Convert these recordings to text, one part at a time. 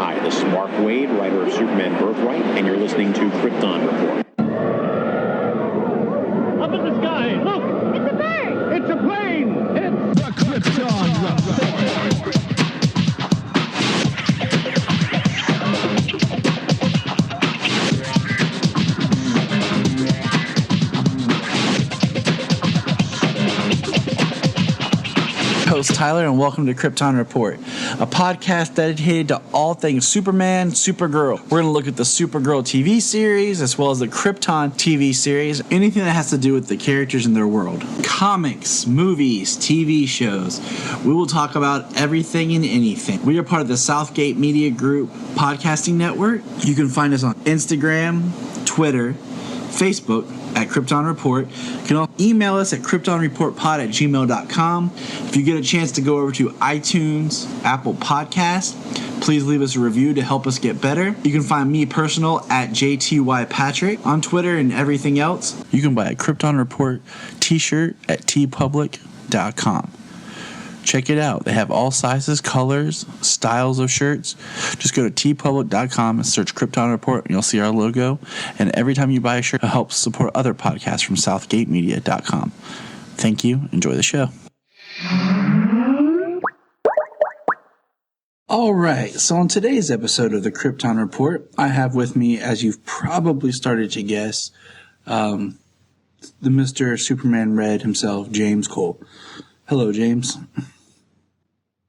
Hi, this is Mark Waid, writer of Superman Birthright, and you're listening to Krypton Report. Up in the sky, look! It's a bird! It's a plane! It's the Krypton Report! Host Tyler, and welcome to Krypton Report, a podcast dedicated to all things Superman, Supergirl. We're going to look at the Supergirl TV series as well as the Krypton TV series, anything that has to do with the characters in their world. Comics, movies, TV shows. We will talk about everything and anything. We are part of the Southgate Media Group podcasting network. You can find us on Instagram, Twitter, Facebook at Krypton Report. You can also email us at kryptonreportpod@gmail.com. If you get a chance to go over to iTunes, Apple Podcast, please leave us a review to help us get better. You can find me personal at JTYPatrick on Twitter and everything else. You can buy a Krypton Report t-shirt at tpublic.com. Check it out. They have all sizes, colors, styles of shirts. Just go to tpublic.com and search Krypton Report, and you'll see our logo. And every time you buy a shirt, it helps support other podcasts from southgatemedia.com. Thank you. Enjoy the show. All right. So on today's episode of the Krypton Report, I have with me, as you've probably started to guess, the Mr. Superman Red himself, James Cole. Hello, James.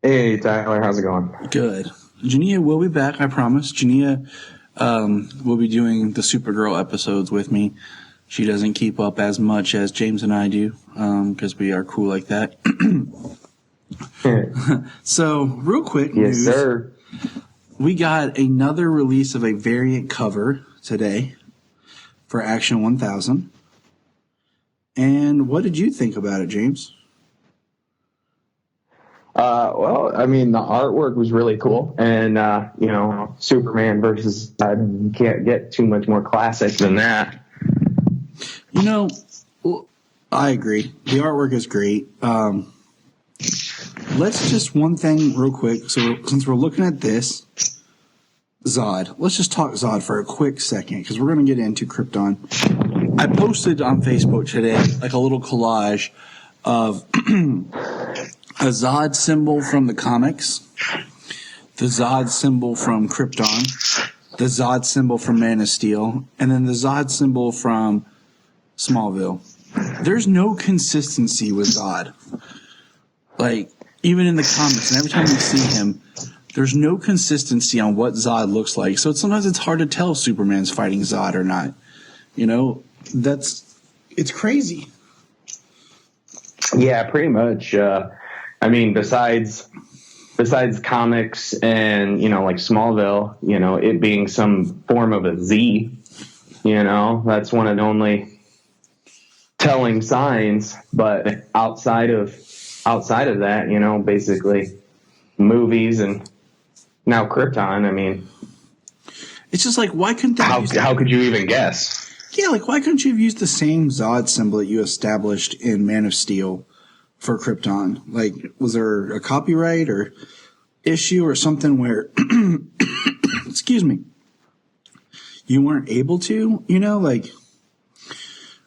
Hey, Tyler. How's it going? Good. Jania will be back, I promise. Jania will be doing the Supergirl episodes with me. She doesn't keep up as much as James and I do, because we are cool like that. So, real quick news. Yes, sir. We got another release of a variant cover today for Action 1000. And what did you think about it, James? Well, I mean, the artwork was really cool, and Superman versus you can't get too much more classic than that. You know, I agree. The artwork is great. Let's just one thing real quick. So since we're looking at this, Zod, let's just talk Zod for a quick second because we're going to get into Krypton. I posted on Facebook today like a little collage of a Zod symbol from the comics, the Zod symbol from Krypton, the Zod symbol from Man of Steel, and then the Zod symbol from Smallville. There's no consistency with Zod. Like, even in the comics, and every time we see him, there's no consistency on what Zod looks like. So sometimes it's hard to tell if Superman's fighting Zod or not. You know, it's crazy. Yeah, pretty much. I mean, besides comics and, like Smallville, it being some form of a Z, that's one of the only telling signs. But outside of that, basically movies and now Krypton, I mean, it's just like, why couldn't they how could you even guess? Yeah, like, why couldn't you have used the same Zod symbol that you established in Man of Steel for Krypton? Like, was there a copyright or issue or something where, excuse me, you weren't able to, like,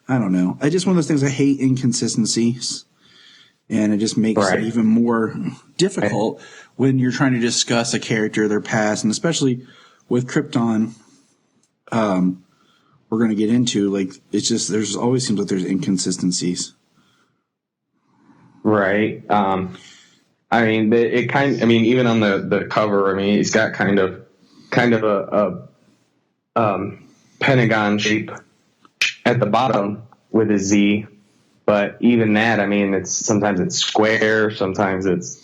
I don't know. I just one of those things, I hate inconsistencies, and it just makes it even more difficult when you're trying to discuss a character, their past, and especially with Krypton, we're going to get into, like, it's just, there's always seems like there's inconsistencies. Right. I mean, even on the cover, I mean, he's got kind of a pentagon shape at the bottom with a Z, but even that, I mean, sometimes it's square, sometimes it's,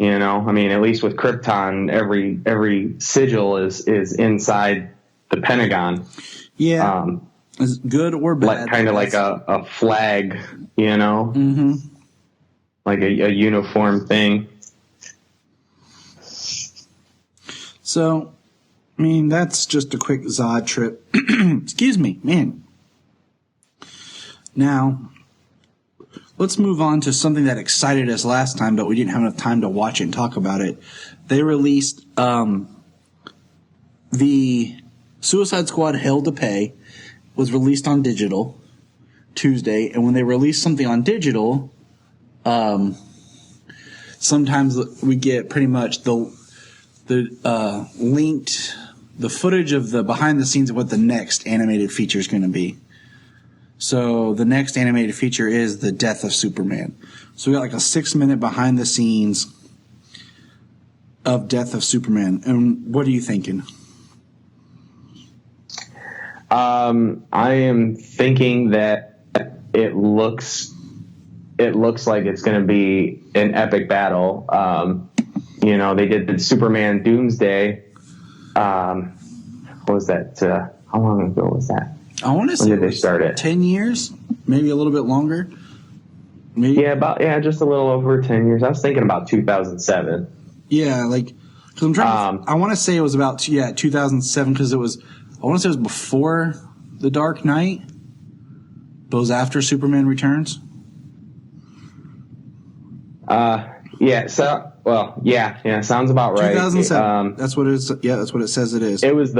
I mean, at least with Krypton, every sigil is inside the pentagon. Yeah. Is good or bad? Kind of like a flag, Mm-hmm. Like a uniform thing. So, I mean, that's just a quick Zod trip. Excuse me, man. Now, let's move on to something that excited us last time, but we didn't have enough time to watch it and talk about it. They released the Suicide Squad Hell to Pay was released on digital Tuesday, and when they release something on digital, sometimes we get pretty much the linked the footage of the behind the scenes of what the next animated feature is going to be. So the next animated feature is the death of Superman. So we got like a 6-minute behind the scenes of Death of Superman. And what are you thinking? I am thinking that it looks like it's going to be an epic battle. They did the Superman Doomsday. What was that? How long ago was that? I want to say when did they start it? 10 years, maybe a little bit longer. Maybe? Just a little over 10 years. I was thinking about 2007. Yeah, because I'm trying. I want to say it was about 2007 because I want to say it was before The Dark Knight, but it was after Superman Returns. Sounds about right. 2007. That's what it is. Yeah, that's what it says it is. It was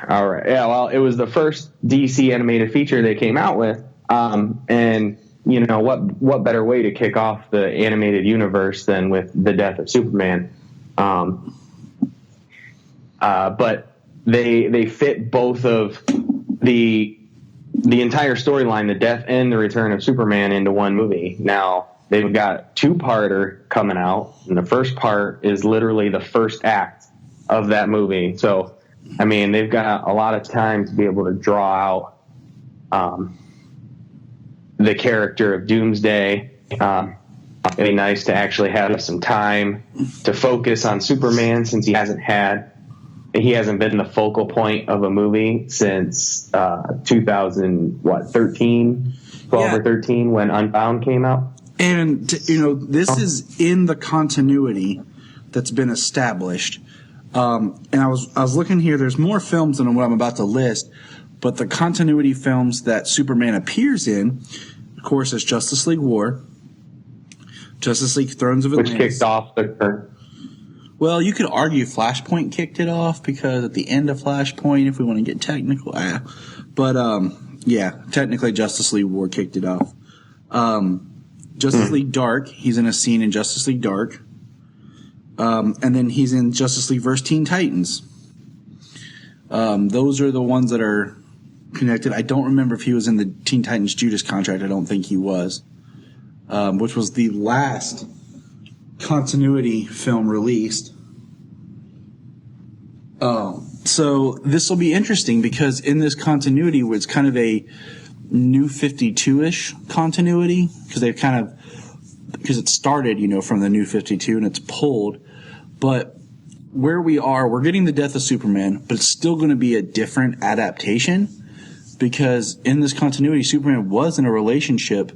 all right. Yeah, well, it was the first DC animated feature they came out with. And what better way to kick off the animated universe than with the death of Superman? But they fit both of the entire storyline, the death and the return of Superman, into one movie. Now they've got 2-parter coming out, and the first part is literally the first act of that movie. So, I mean, they've got a lot of time to be able to draw out the character of Doomsday. It'd be nice to actually have some time to focus on Superman, since he hasn't been the focal point of a movie since 2013, 12 or 13, when Unbound came out. And this is in the continuity that's been established. And I was looking here. There's more films than what I'm about to list, but the continuity films that Superman appears in, of course, is Justice League War, Justice League Thrones of Atlantis, which kicked off the. Well, you could argue Flashpoint kicked it off, because at the end of Flashpoint, if we want to get technical, technically Justice League War kicked it off. Justice League Dark, he's in a scene in Justice League Dark. And then he's in Justice League vs. Teen Titans. Those are the ones that are connected. I don't remember if he was in the Teen Titans Judas Contract. I don't think he was. Which was the last continuity film released. So this will be interesting, because in this continuity, it's kind of a New 52-ish continuity, because it started, from the New 52 and it's pulled. But where we are, we're getting the death of Superman, but it's still going to be a different adaptation, because in this continuity, Superman was in a relationship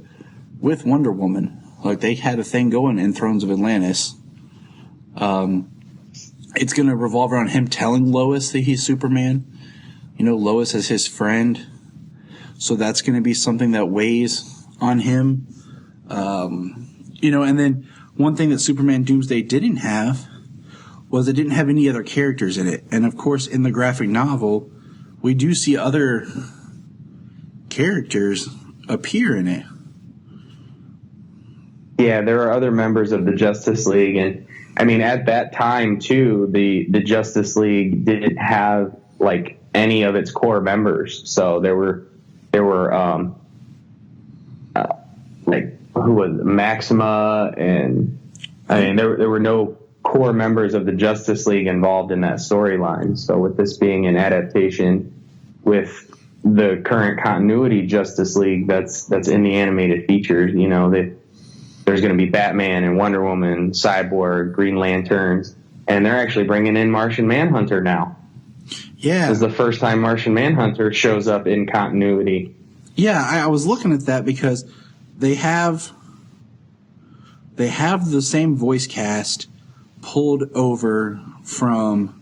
with Wonder Woman. Like, they had a thing going in Thrones of Atlantis. It's going to revolve around him telling Lois that he's Superman. Lois is his friend. So that's going to be something that weighs on him. And then one thing that Superman Doomsday didn't have was it didn't have any other characters in it. And, of course, in the graphic novel, we do see other characters appear in it. Yeah, there are other members of the Justice League, and I mean, at that time too, the Justice League didn't have like any of its core members. So there were like, who was Maxima, and I mean there were no core members of the Justice League involved in that storyline. So with this being an adaptation with the current continuity Justice League that's in the animated features, there's going to be Batman and Wonder Woman, Cyborg, Green Lanterns, and they're actually bringing in Martian Manhunter now. Yeah. This is the first time Martian Manhunter shows up in continuity. Yeah, I was looking at that because they have the same voice cast pulled over from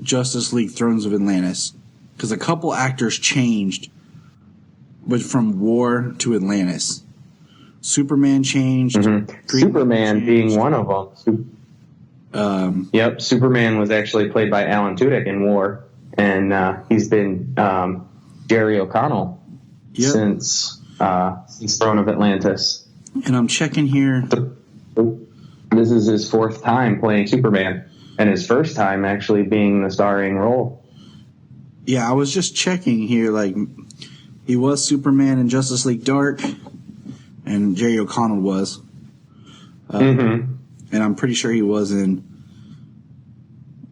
Justice League Thrones of Atlantis, because a couple actors changed, but from War to Atlantis. Superman changed. Mm-hmm. Superman changed. being one of them. Yep, Superman was actually played by Alan Tudyk in War, and he's been Jerry O'Connell since Throne of Atlantis. And I'm checking here. This is his fourth time playing Superman, and his first time actually being the starring role. Yeah, I was just checking here. Like, he was Superman in Justice League Dark, and Jerry O'Connell was. And I'm pretty sure he was in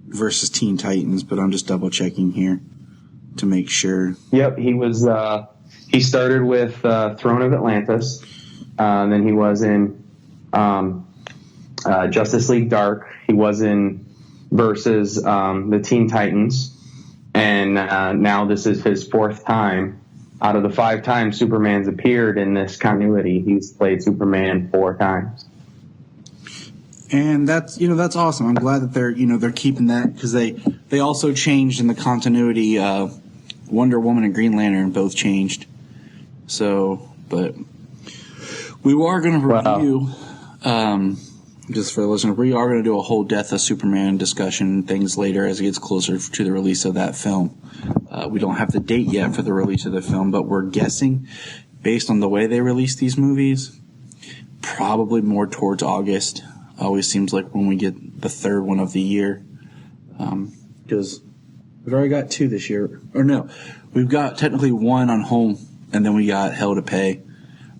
versus Teen Titans, but I'm just double checking here to make sure. Yep, he was. He started with Throne of Atlantis, then he was in Justice League Dark. He was in versus the Teen Titans, and now this is his fourth time. Out of the 5 times Superman's appeared in this continuity, he's played Superman 4 times. And that's awesome. I'm glad that they're keeping that, because they also changed in the continuity. Wonder Woman and Green Lantern both changed. So, but we are going to review, just for the listener, we are going to do a whole Death of Superman discussion and things later as it gets closer to the release of that film. We don't have the date yet for the release of the film, but we're guessing, based on the way they release these movies, probably more towards August. Always seems like when we get the third one of the year. Because we've already got 2 this year. Or no, we've got technically 1 on home, and then we got Hell to Pay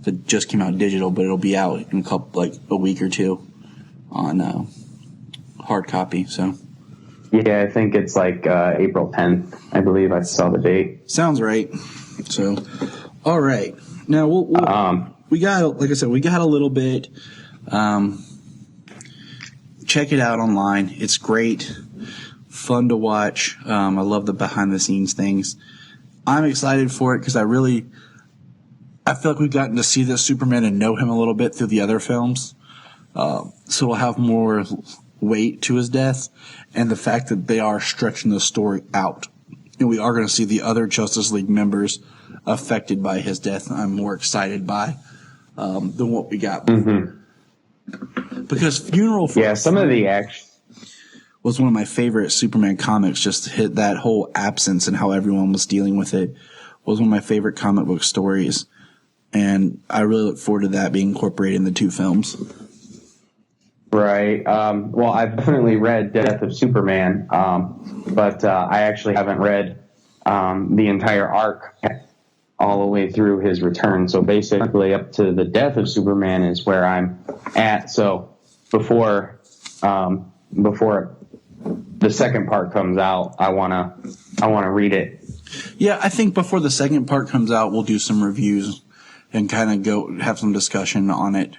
that just came out digital, but it'll be out in a week or 2 on hard copy. So yeah, I think it's like April 10th. I believe I saw the date. Sounds right. So, all right. Now we got, like I said, we got a little bit. Check it out online. It's great, fun to watch. I love the behind the scenes things. I'm excited for it because I feel like we've gotten to see this Superman and know him a little bit through the other films. So we'll have more weight to his death, and the fact that they are stretching the story out. And we are going to see the other Justice League members affected by his death. I'm more excited by than what we got before. Because Funeral for some of the action was one of my favorite Superman comics. Just to hit that whole absence and how everyone was dealing with it was one of my favorite comic book stories. And I really look forward to that being incorporated in the 2 films. Right. Well, I've definitely read Death of Superman, but I actually haven't read the entire arc all the way through his return. So basically up to the Death of Superman is where I'm at. So before the second part comes out, I wanna read it. Yeah, I think before the second part comes out, we'll do some reviews and kind of go have some discussion on it,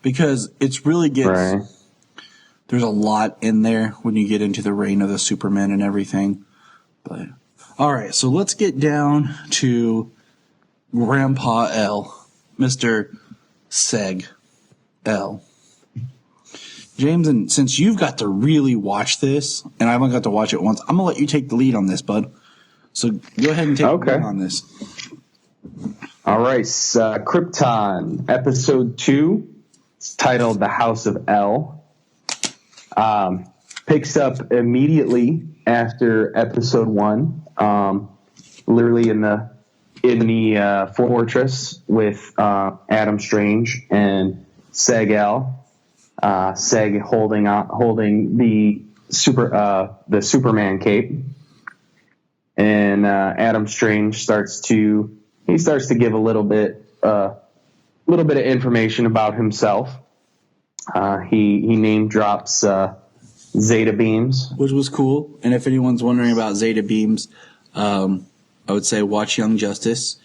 because it's really there's a lot in there when you get into the reign of the Superman and everything. But all right, so let's get down to Grandpa L, Mr. Seg L. James, and since you've got to really watch this, and I haven't got to watch it once, I'm going to let you take the lead on this, bud. So go ahead and take the lead on this. All right, Krypton, Episode 2. It's titled The House of L. Picks up immediately after Episode 1, literally in the fortress with Adam Strange and Seg-El. Seg holding the Superman cape, and Adam Strange starts to give a little bit of information about himself. He name drops Zeta beams, which was cool. And if anyone's wondering about Zeta beams, I would say watch Young Justice,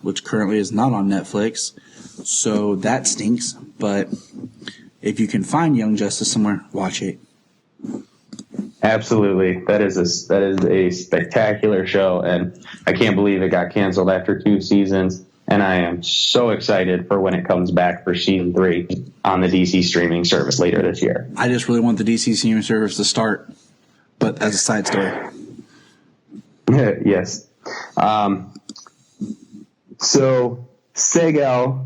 which currently is not on Netflix, so that stinks. But if you can find Young Justice somewhere, watch it. Absolutely, that is a spectacular show, and I can't believe it got canceled after 2 seasons. And I am so excited for when it comes back for season 3 on the DC streaming service later this year. I just really want the DC streaming service to start, but as a side story. Yes. So Seg-El,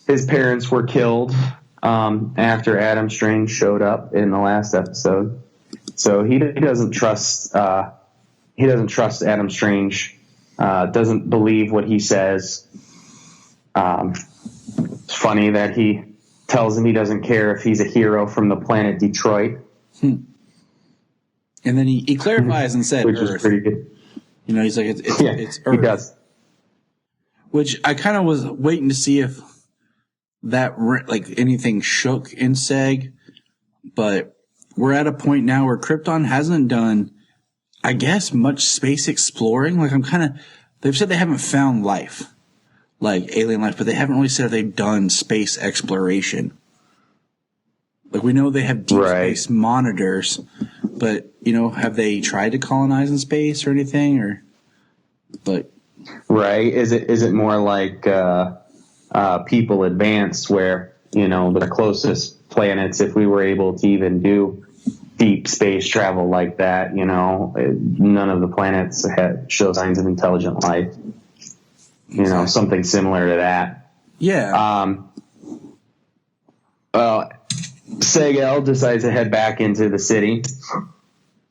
his parents were killed after Adam Strange showed up in the last episode. So he doesn't trust Adam Strange. Doesn't believe what he says. It's funny that he tells him he doesn't care if he's a hero from the planet Detroit. And then he clarifies and said which Earth. is pretty good. You know, he's like, it's Earth. He does. Which I kind of was waiting to see if that, like, anything shook in Seg. But we're at a point now where Krypton hasn't done, I guess, much space exploring. Like, they've said they haven't found life, like alien life, but they haven't really said they've done space exploration. Like, we know they have deep space monitors, but, you know, have they tried to colonize in space or anything? Right. Is it more like People Advanced, where, you know, the closest planets, if we were able to even do deep space travel like that, you know, none of the planets show signs of intelligent life. You know, something similar to that. Yeah. Well, Seg-El decides to head back into the city,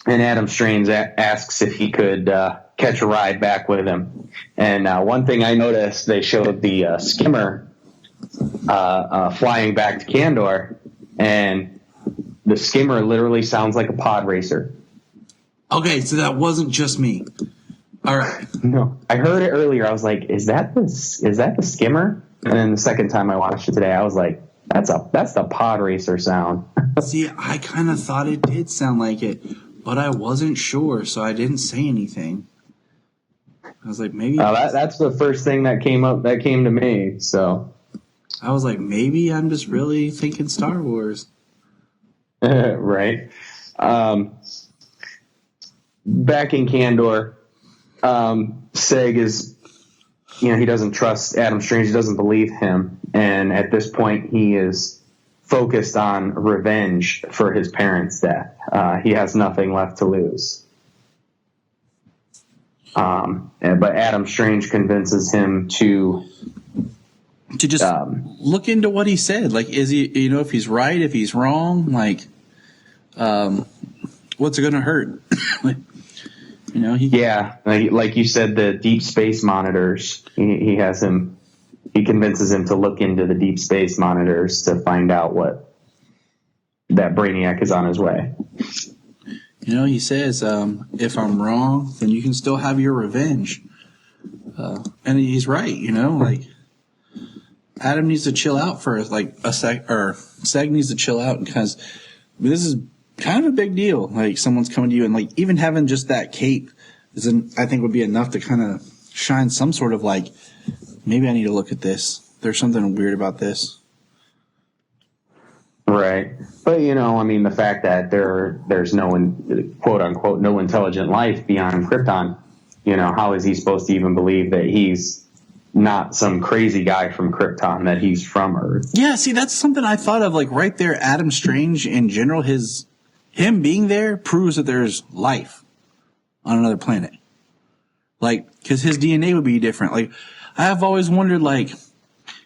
and Adam Strange asks if he could catch a ride back with him. And one thing I noticed, they showed the skimmer flying back to Kandor, and the skimmer literally sounds like a pod racer. Okay, so that wasn't just me. All right. No, I heard it earlier. I was like, "Is that the skimmer?" And then the second time I watched it today, I was like, "That's the pod racer sound." See, I kind of thought it did sound like it, but I wasn't sure, so I didn't say anything. I was like, maybe. That's the first thing that came to me. So I was like, maybe I'm just really thinking Star Wars. Right. Back in Kandor, Seg is, you know, he doesn't trust Adam Strange. He doesn't believe him. And at this point, he is focused on revenge for his parents' death. He has nothing left to lose. But Adam Strange convinces him to just look into what he said. Like, is he, you know, if he's right, if he's wrong, like, what's it going to hurt? You know, like you said, the deep space monitors. He convinces him to look into the deep space monitors to find out what that Brainiac is on his way. You know, he says, if I'm wrong, then you can still have your revenge. And he's right, you know, like, Adam needs to chill out for like a sec, or Seg needs to chill out, because this is kind of a big deal. Like, someone's coming to you, and like, even having just that cape I think would be enough to kind of shine some sort of like, maybe I need to look at this. There's something weird about this. Right. But, you know, I mean, the fact that there's no, quote unquote, no intelligent life beyond Krypton, you know, how is he supposed to even believe that he's not some crazy guy from Krypton, that he's from Earth? Yeah, see, that's something I thought of, like, right there. Adam Strange in general, him being there proves that there's life on another planet. Like, because his DNA would be different. Like, I have always wondered, like,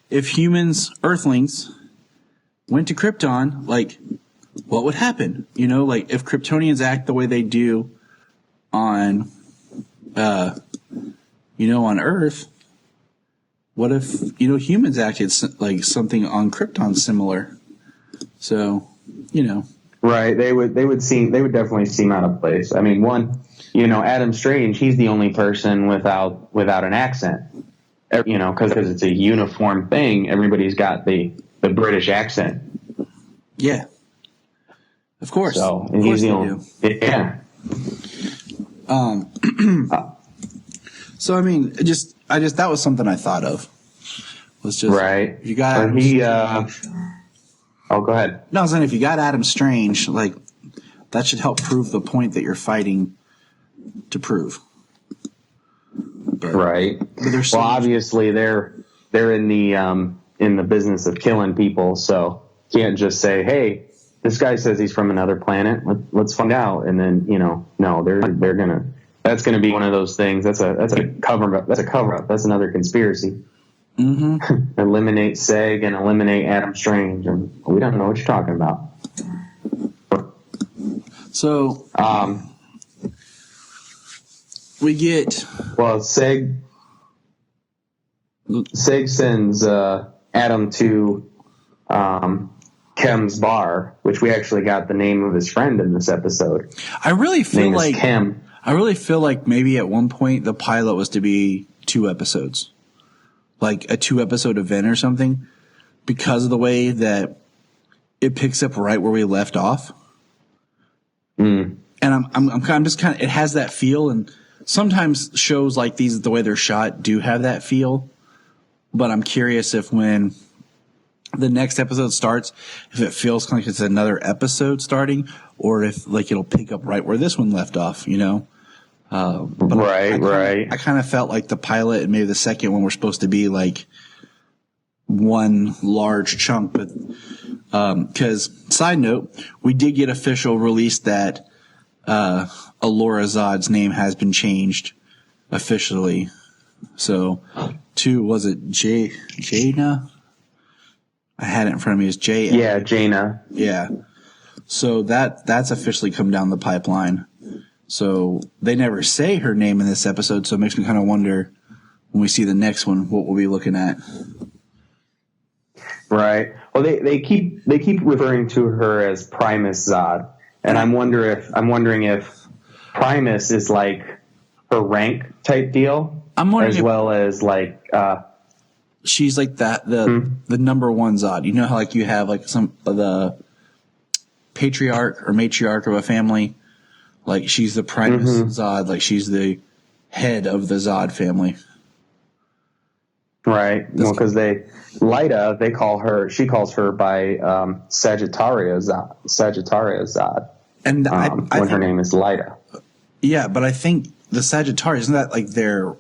if humans, Earthlings, went to Krypton, like, what would happen? You know, like, if Kryptonians act the way they do on, you know, on Earth, what if, you know, humans acted like something on Krypton similar? So, you know. Right. They would definitely seem out of place. I mean, one, you know, Adam Strange, he's the only person without an accent, you know, because it's a uniform thing. Everybody's got the British accent. Yeah. Of course. So, and he's the only, yeah. So, I mean, that was something I thought of. Was just, right. You got Adam go ahead. No, I was saying, if you got Adam Strange, like, that should help prove the point that you're fighting to prove. But, right. But obviously they're in the business of killing people, so can't just say, hey, this guy says he's from another planet. Let's find out. And then, you know, no, that's gonna be one of those things. That's a cover up. That's another conspiracy. eliminate Seg and eliminate Adam Strange, and we don't know what you're talking about. So we get Seg sends Adam to Kem's bar, which we actually got the name of his friend in this episode. I really feel like Kem. I really feel like maybe at one point the pilot was to be 2 episodes, like a 2-episode event or something, because of the way that it picks up right where we left off. And I'm just kind of, it has that feel, and sometimes shows like these, the way they're shot, do have that feel. But I'm curious if when the next episode starts, if it feels like it's another episode starting, or if like it'll pick up right where this one left off, you know? Right. I kind of felt like the pilot and maybe the second one were supposed to be like one large chunk, but because side note, we did get official release that Alora Zod's name has been changed officially. So was it Jaina? I had it in front of me as J. Yeah, Jaina. Yeah. So that's officially come down the pipeline. So they never say her name in this episode, so it makes me kind of wonder when we see the next one what we'll be looking at. Right. Well, they keep referring to her as Primus Zod, and I'm wondering if Primus is like her rank type deal, I'm wondering as well as like she's like the number one Zod. You know how like you have like some of the patriarch or matriarch of a family. Like, she's the Primus Zod. Like, she's the head of the Zod family. Right. Well, because Lyta, she calls her by Sagittarius Zod. And when her name is Lyta. Yeah, but I think the Sagittarius, isn't that like their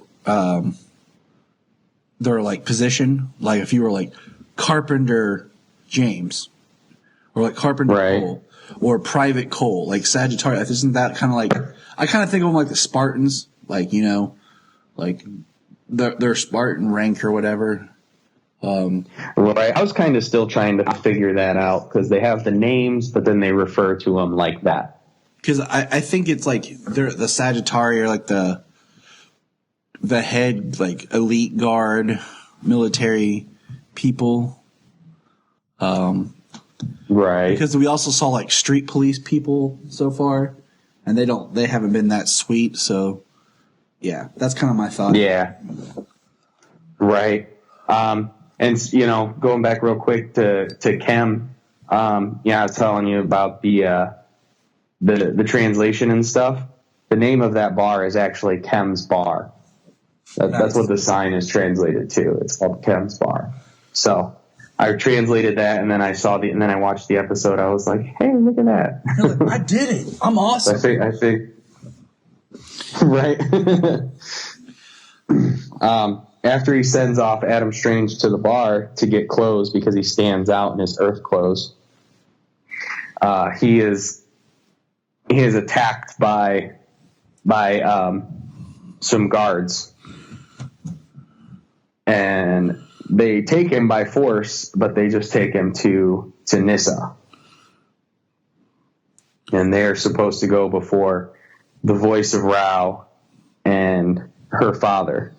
like position? Like, if you were like Carpenter James, or like Carpenter Cole. Or Private Cole, like Sagittarius. Isn't that kind of like, I kind of think of them like the Spartans, like, you know, like their Spartan rank or whatever. Right. I was kind of still trying to figure that out because they have the names, but then they refer to them like that. Because I think it's like they're the Sagittarius are like the head, like elite guard, military people. Right. Because we also saw like street police people so far, and they haven't been that sweet. So yeah, that's kind of my thought. Yeah. Right. And you know, going back real quick to Kem, I was telling you about the translation and stuff. The name of that bar is actually Kem's Bar. That's what the sign is translated to. It's called Kem's Bar. So I translated that, and then I watched the episode. I was like, "Hey, look at that! Like, I did it! I'm awesome!" I think, right. After he sends off Adam Strange to the bar to get clothes because he stands out in his Earth clothes, he is attacked by some guards, and they take him by force, but they just take him to Nyssa. And they're supposed to go before the voice of Rowell and her father.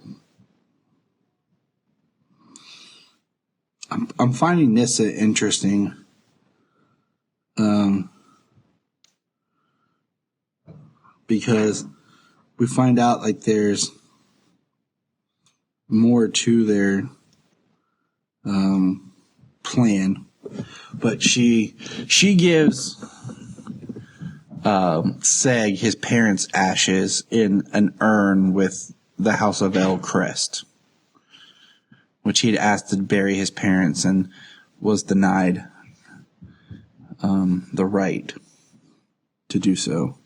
I'm finding Nyssa interesting. Because we find out like there's more to their plan, but she gives Seg his parents' ashes in an urn with the House of El crest, which he'd asked to bury his parents and was denied the right to do so.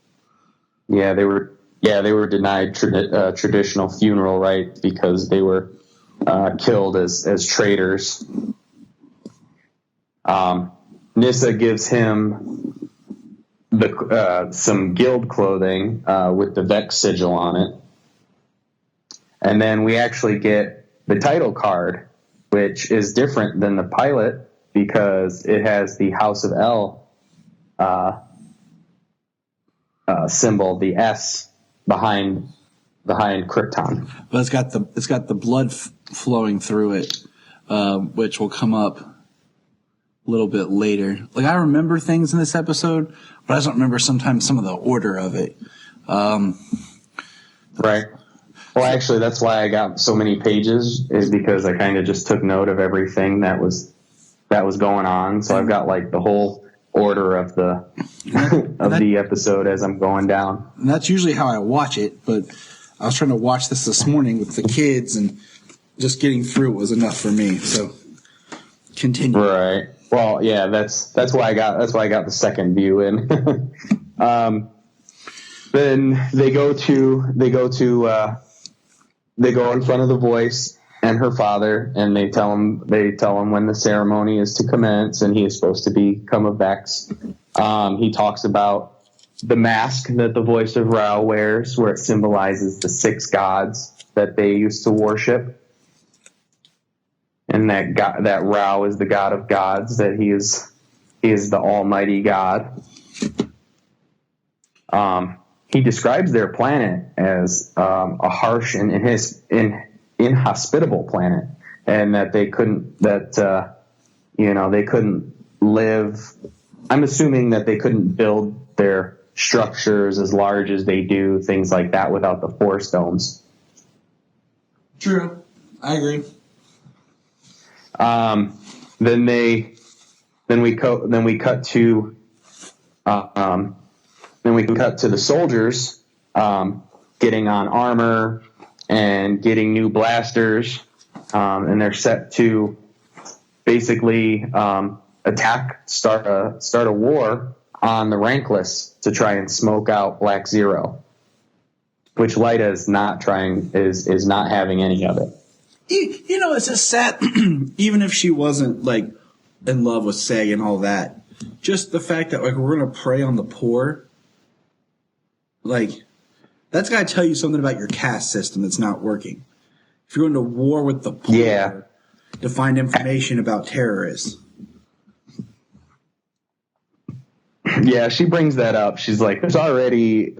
Yeah, they were denied traditional funeral rites because they were killed as traitors. Nyssa gives him some guild clothing with the Vex sigil on it, and then we actually get the title card which is different than the pilot because it has the House of L symbol, the S behind Krypton. But it's got the blood flowing through it, which will come up a little bit later. Like, I remember things in this episode, but I just don't remember sometimes some of the order of it. Right. Well, actually, that's why I got so many pages, is because I kind of just took note of everything that was going on. So I've got like the whole order of the the episode as I'm going down. And that's usually how I watch it, but I was trying to watch this morning with the kids, and just getting through it was enough for me. So continue. Right. Well, yeah, that's why I got the second view in. Then they go in front of the voice and her father, and they tell him when the ceremony is to commence, and he is supposed to become a Vex. He talks about the mask that the voice of Rowell wears, where it symbolizes the 6 gods that they used to worship, and that Rowell is the god of gods, that he is the Almighty God. He describes their planet as a harsh and inhospitable planet, and that they couldn't live. I'm assuming that they couldn't build their structures as large as they do, things like that, without the Force domes. True, I agree. Then we cut to the soldiers getting on armor and getting new blasters, and they're set to basically start a war on the Rankless to try and smoke out Black Zero, which Lyta is not having any of it. You know, it's just sad. Even if she wasn't like in love with Seg and all that, just the fact that like we're gonna prey on the poor, like that's gotta tell you something about your caste system that's not working. If you're going to war with the poor to find information about terrorists. Yeah, she brings that up. She's like, there's already,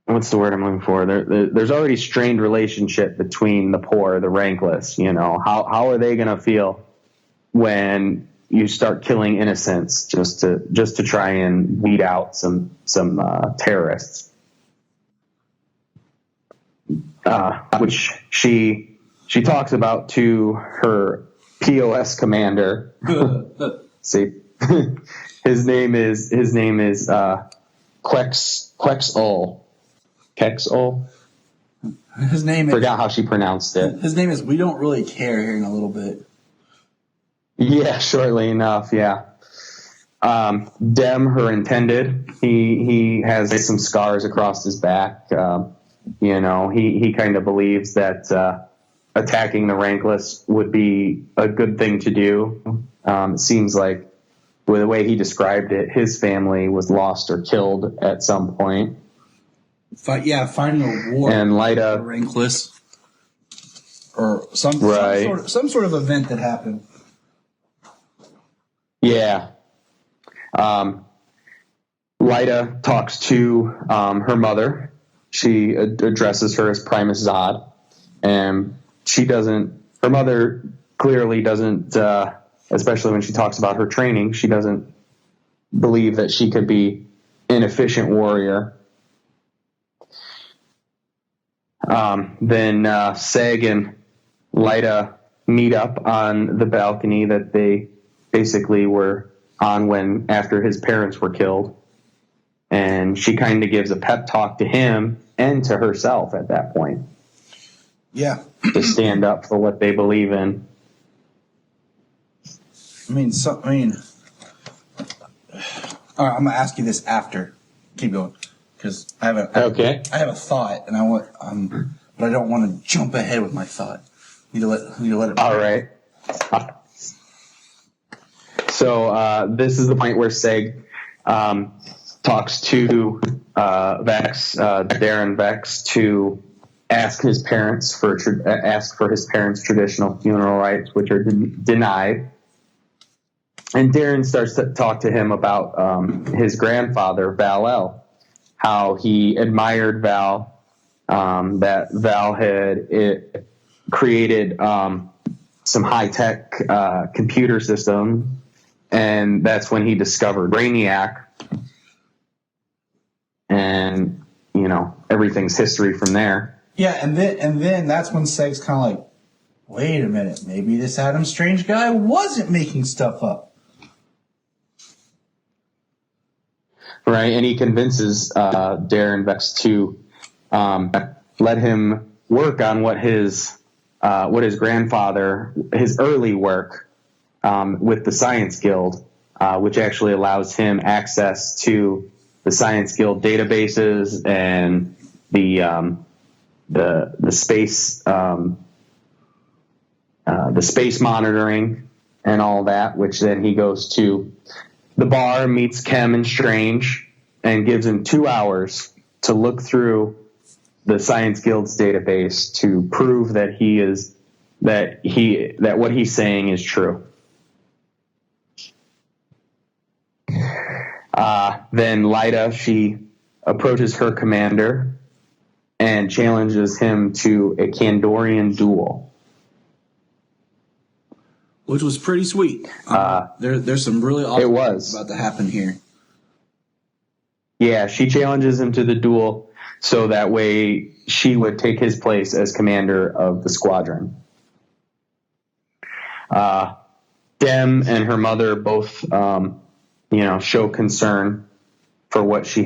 what's the word I'm looking for? There's already strained relationship between the poor, the Rankless. How are they going to feel when you start killing innocents just to try and weed out some terrorists? Which she talks about to her POS commander. See, his name is Quexol. Quexol. His name is, forgot how she pronounced it. His name is We Don't Really Care here in a little bit. Yeah, shortly enough, yeah. Dem, her intended, he has some scars across his back. He kind of believes that attacking the Rankless would be a good thing to do. It seems like, with the way he described it, his family was lost or killed at some point. Fighting a war and Lyta, Rankless, or some sort of event that happened. Yeah. Lyta talks to her mother. She addresses her as Primus Zod, and her mother clearly doesn't, especially when she talks about her training, she doesn't believe that she could be an efficient warrior. Then Seg and Lyta meet up on the balcony that they basically were on after his parents were killed. And she kind of gives a pep talk to him and to herself at that point. Yeah. To stand up for what they believe in. All right, I'm gonna ask you this after. Keep going, because I have a thought, and but I don't want to jump ahead with my thought. Need to let it. All right. So this is the point where Seg talks to Vex, Darren Vex, to ask his parents for his parents' traditional funeral rites, which are denied. And Darren starts to talk to him about his grandfather, Val-El, how he admired Val, that Val had created some high-tech computer system, and that's when he discovered Brainiac. And, everything's history from there. Yeah, and then that's when Seg's kind of like, wait a minute, maybe this Adam Strange guy wasn't making stuff up. Right, and he convinces Darren Vex to let him work on what his grandfather, his early work with the Science Guild, which actually allows him access to the Science Guild databases and the space monitoring and all that. Which then he goes to the bar, meets Kem and Strange, and gives him 2 hours to look through the Science Guild's database to prove that what he's saying is true. Then Lyta, she approaches her commander and challenges him to a Kandorian duel, which was pretty sweet. There's some really awesome things about to happen here. Yeah, she challenges him to the duel so that way she would take his place as commander of the squadron. Dem and her mother both, show concern for what she's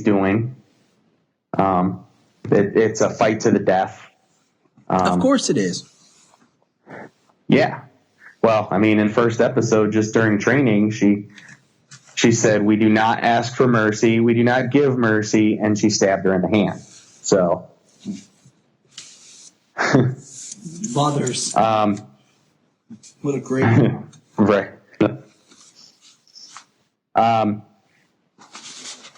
doing. It's a fight to the death. Of course it is. Yeah. Well, in first episode, just during training, she said, "We do not ask for mercy. We do not give mercy." And she stabbed her in the hand. So. Mothers. What a great. Right.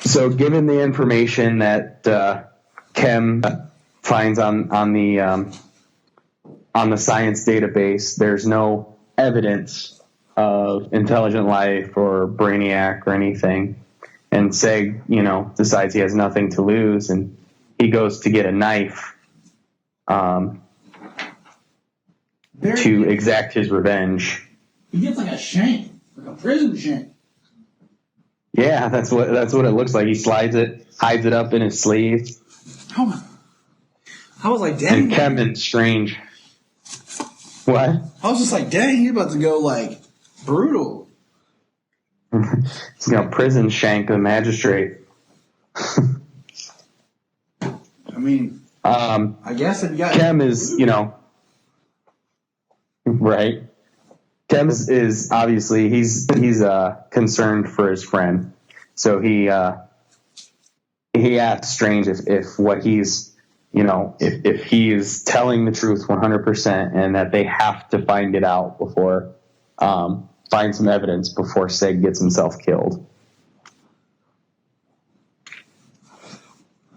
So given the information that Kem finds on the science database, there's no evidence of intelligent life or Brainiac or anything. And Seg, decides he has nothing to lose, and he goes to get a knife to exact his revenge. He gets like a shank, like a prison shank. Yeah, that's what it looks like. He slides it, hides it up in his sleeve. Oh, I was like, dang. And Kevin Strange. What? I was just like, dang, you're about to go like brutal. Prison shank a magistrate. I guess it got Kem is, right. Kem is obviously he's concerned for his friend, so he asks Strange if what he's if he is telling the truth 100%, and that they have to find it out before find some evidence before Seg gets himself killed.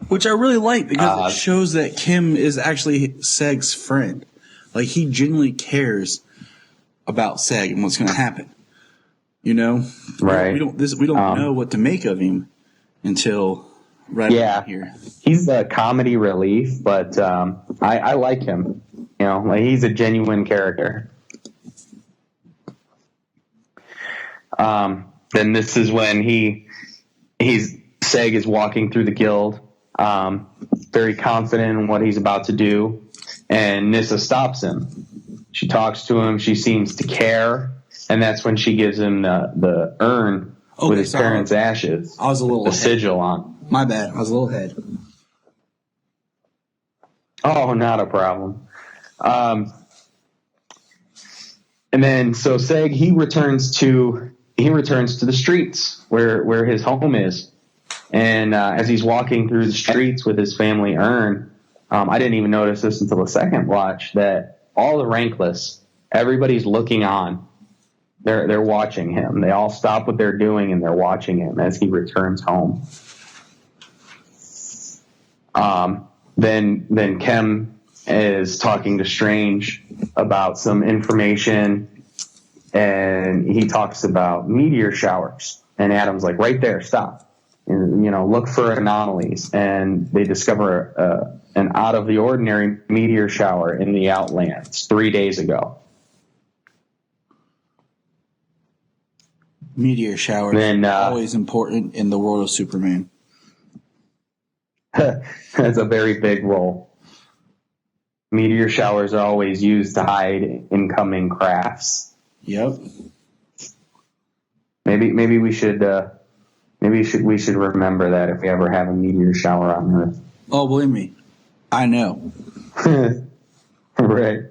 Which I really like, because it shows that Kim is actually Seg's friend. Like, he genuinely cares about Seg and what's going to happen. Right? We don't know what to make of him until around here. He's the comedy relief, but I like him. He's a genuine character. Then this is when Seg is walking through the guild, very confident in what he's about to do, and Nyssa stops him. She talks to him. She seems to care, and that's when she gives him the urn with his parents' ashes. I was a little sigil on. My bad. I was a little ahead. Oh, not a problem. And then so Seg he returns to the streets where his home is, and as he's walking through the streets with his family urn, I didn't even notice this until the second watch, that all the rankless, everybody's looking on. They're watching him. They all stop what they're doing and they're watching him as he returns home. Then Kem is talking to Strange about some information, and he talks about meteor showers. And Adam's like, right there, stop. And, look for anomalies. And they discover an out of the ordinary meteor shower in the Outlands 3 days ago. Meteor showers Then, always important in the world of Superman. That's a very big role. Meteor showers are always used to hide incoming crafts. Yep. Maybe we should remember that if we ever have a meteor shower on Earth. Oh, believe me, I know. Right.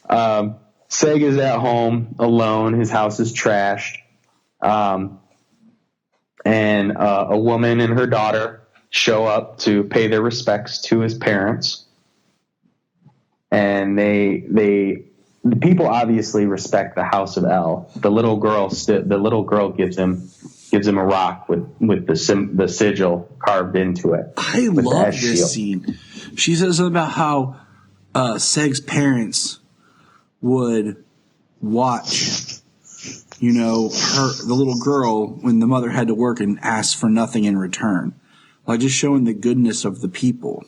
Seg is at home alone. His house is trashed. And a woman and her daughter show up to pay their respects to his parents. And the people obviously respect the House of El. The little girl gives him a rock with the sigil carved into it. I love this scene. She says something about how Seg's parents would watch, the little girl when the mother had to work and ask for nothing in return, like just showing the goodness of the people.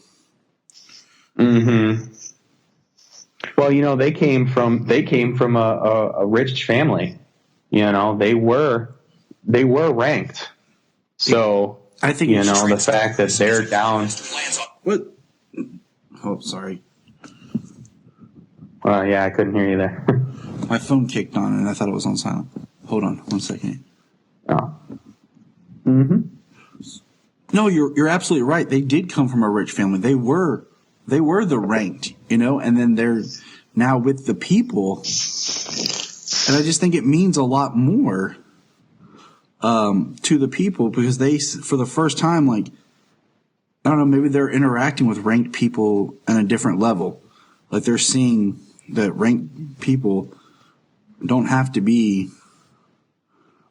Mm-hmm. Well, they came from a rich family. They were ranked. So I think the fact that they're down. What? Oh, sorry. Yeah, I couldn't hear you there. My phone kicked on and I thought it was on silent. Hold on 1 second. Oh. Mm-hmm. No, you're absolutely right. They did come from a rich family. They were the ranked, and then they're now with the people. And I just think it means a lot more to the people because they, for the first time, I don't know, maybe they're interacting with ranked people on a different level. Like they're seeing that ranked people don't have to be,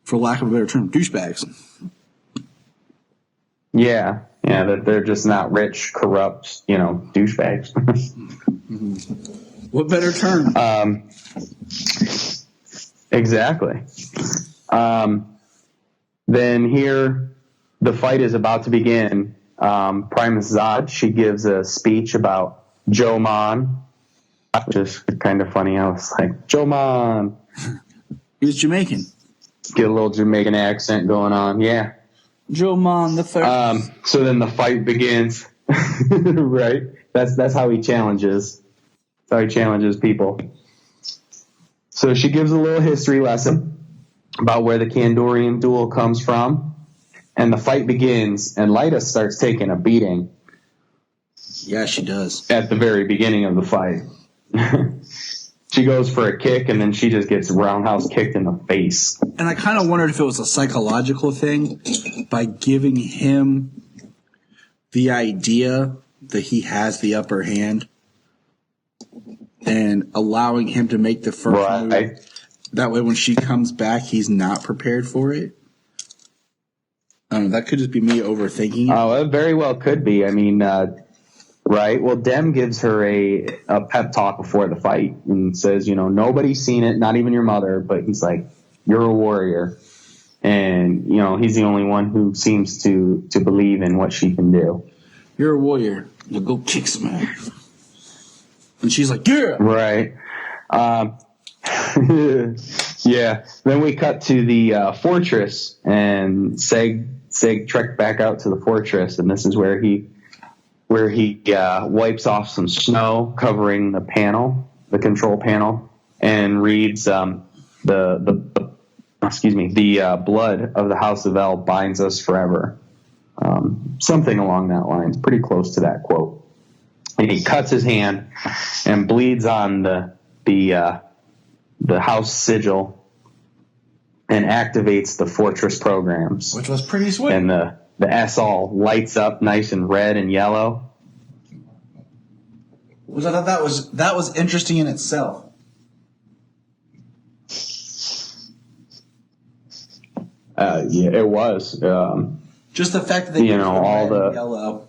for lack of a better term, douchebags. Yeah, that they're just not rich, corrupt, douchebags. What better term? Exactly. Then here, the fight is about to begin. Primus Zod, she gives a speech about Joe Man, which is kind of funny. I was like, Joe Man. He's Jamaican. Get a little Jamaican accent going on, yeah. Joe Man the third. So then the fight begins, right? That's how he challenges. That's how he challenges people. So she gives a little history lesson about where the Kandorian duel comes from, and the fight begins, and Lyta starts taking a beating. Yeah, she does. At the very beginning of the fight. She goes for a kick, and then she just gets roundhouse kicked in the face. And I kind of wondered if it was a psychological thing by giving him the idea that he has the upper hand and allowing him to make the first move. That way when she comes back, he's not prepared for it. I don't know, that could just be me overthinking it. Oh, it very well could be. I mean, right? Well, Dem gives her a pep talk before the fight and says, nobody's seen it, not even your mother, but he's like, you're a warrior. And, he's the only one who seems to believe in what she can do. You're a warrior. Now go kick some ass. And she's like, yeah. Right. Yeah. Then we cut to the fortress, and Seg trekked back out to the fortress, and this is where he wipes off some snow covering the control panel, and reads the blood of the House of El binds us forever. Something along that line, pretty close to that quote. And he cuts his hand and bleeds on the house sigil and activates the fortress programs, which was pretty sweet. And the S all lights up nice and red and yellow. Which I thought that was interesting in itself. Yeah, it was. Just the fact that they all the yellow.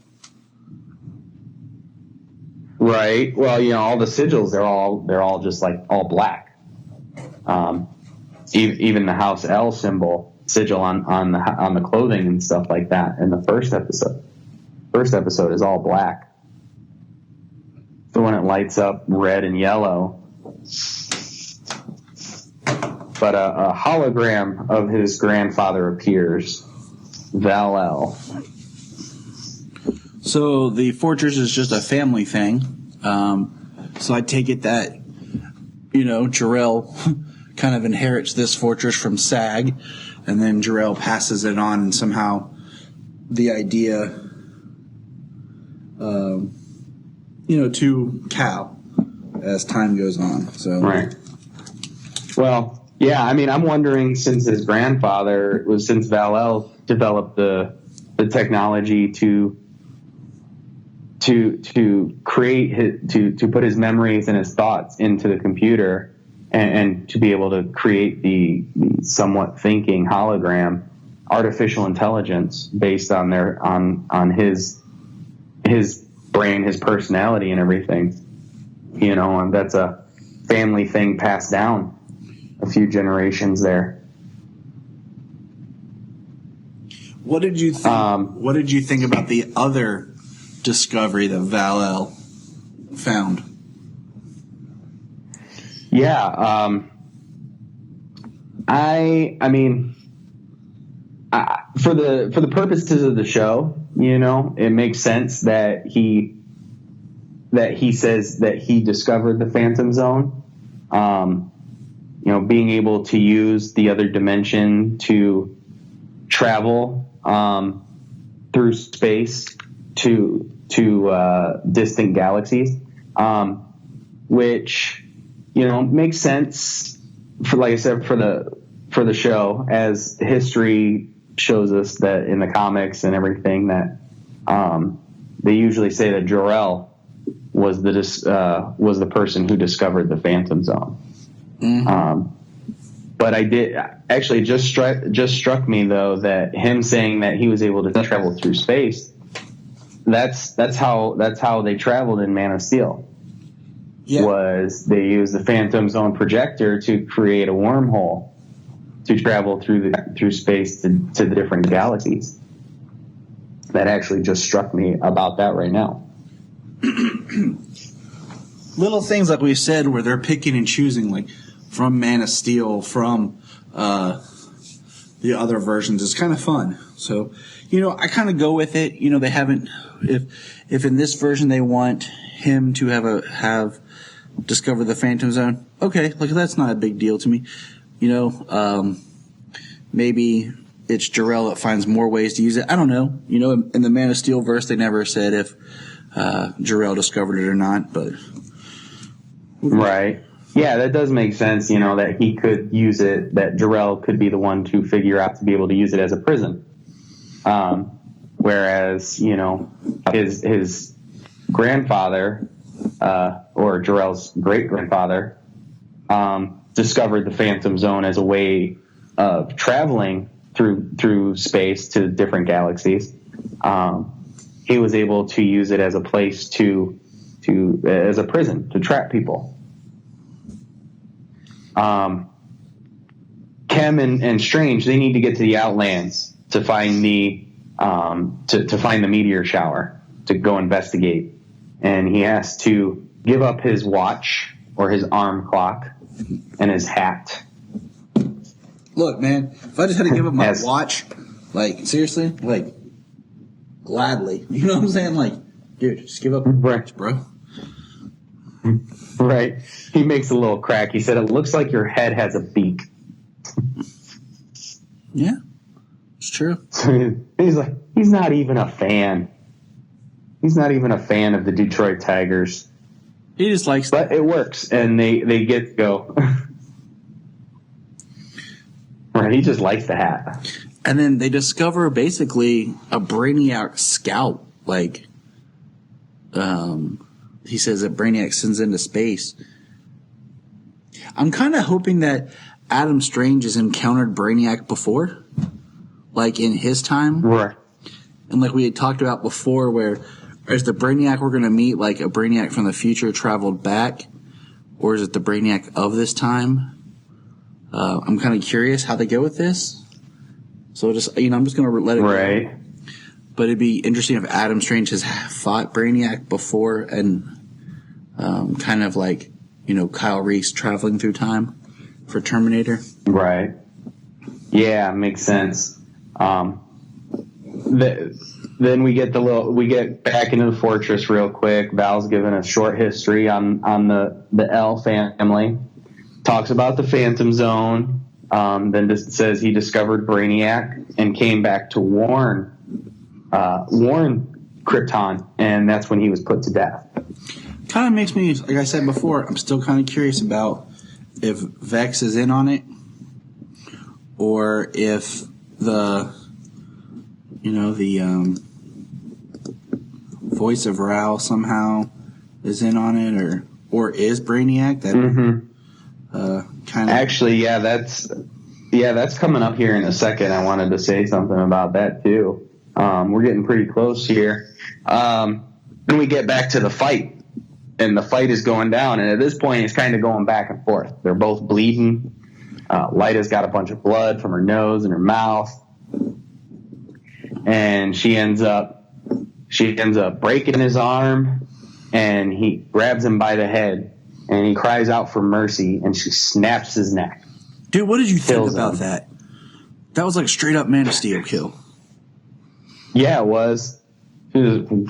Right. Well, all the sigils, they're all just like all black. Even the House L symbol sigil on the clothing and stuff like that in the first episode. First episode is all black. So when it lights up red and yellow, but a hologram of his grandfather appears, Rowell. So the fortress is just a family thing. So I take it that, Jarrell kind of inherits this fortress from Sag, and then Jarrell passes it on, and somehow the idea, to Cal as time goes on. So right. Well, yeah, I mean, I'm wondering, since Val-El developed the technology to create to put his memories and his thoughts into the computer, and to be able to create the somewhat thinking hologram, artificial intelligence based on on his brain, his personality, and everything, and that's a family thing passed down a few generations there. What did you think? What did you think about the other discovery that Val-El found? Yeah, I mean, for the purposes of the show, it makes sense that he says that he discovered the Phantom Zone. Being able to use the other dimension to travel through space to distant galaxies, which makes sense like I said, for the show, as history shows us that in the comics and everything, that they usually say that Jor-El was the person who discovered the Phantom Zone. Mm-hmm. But it just struck me though that him saying that he was able to travel through space, that's how they traveled in Man of Steel. Yeah. Was they used the Phantom Zone projector to create a wormhole to travel through space to the different galaxies. That actually just struck me about that right now. Little things like we said where they're picking and choosing, like from Man of Steel, from the other versions, is kind of fun. So, I kind of go with it. They haven't, if in this version they want him to have discovered the Phantom Zone, okay, that's not a big deal to me. Maybe it's Jor-El that finds more ways to use it. I don't know. In the Man of Steel verse, they never said if Jor-El discovered it or not, but. Right. Yeah, that does make sense, that he could use it, that Jor-El could be the one to figure out to be able to use it as a prison. Whereas, his grandfather, or Jor-El's great-grandfather, discovered the Phantom Zone as a way of traveling through space to different galaxies. He was able to use it as a place as a prison to trap people. Chem and Strange, they need to get to the Outlands to find the meteor shower to go investigate, and he has to give up his watch or his arm clock and his hat. Look, man, if I just had to give up my watch, seriously, gladly. You know what I'm saying? Dude, just give up your watch, bro. Right. He makes a little crack. He said, "It looks like your head has a beak." Yeah, it's true. So he's like, he's not even a fan. He's not even a fan of the Detroit Tigers. He just likes But it works, and they get to go. Right, he just likes the hat. And then they discover basically a Brainiac scout. He says that Brainiac sends into space. I'm kind of hoping that Adam Strange has encountered Brainiac before, in his time. Right. And we had talked about before, where is the Brainiac we're going to meet like a Brainiac from the future traveled back, or is it the Brainiac of this time? I'm kind of curious how they go with this. So just, I'm just going to let it go. But it'd be interesting if Adam Strange has fought Brainiac before and kind of like, Kyle Reese traveling through time for Terminator. Right. Yeah, makes sense. Then we get back into the fortress real quick. Val's given a short history on the L family. Talks about the Phantom Zone. Then just says he discovered Brainiac and came back to warn Krypton, and that's when he was put to death. Kind of makes me, like I said before, I'm still kind of curious about if Vex is in on it, or if the voice of Rowell somehow is in on it, or is Brainiac that kind of actually, that's coming up here in a second. I wanted to say something about that too. We're getting pretty close here. Then we get back to the fight, and the fight is going down, and at this point it's kind of going back and forth. They're both bleeding. Lyta's got a bunch of blood from her nose and her mouth, and she ends up breaking his arm, and he grabs him by the head, and he cries out for mercy, and she snaps his neck. Dude, what did you think about that? That was like straight up Man of Steel kill. Yeah, it was. And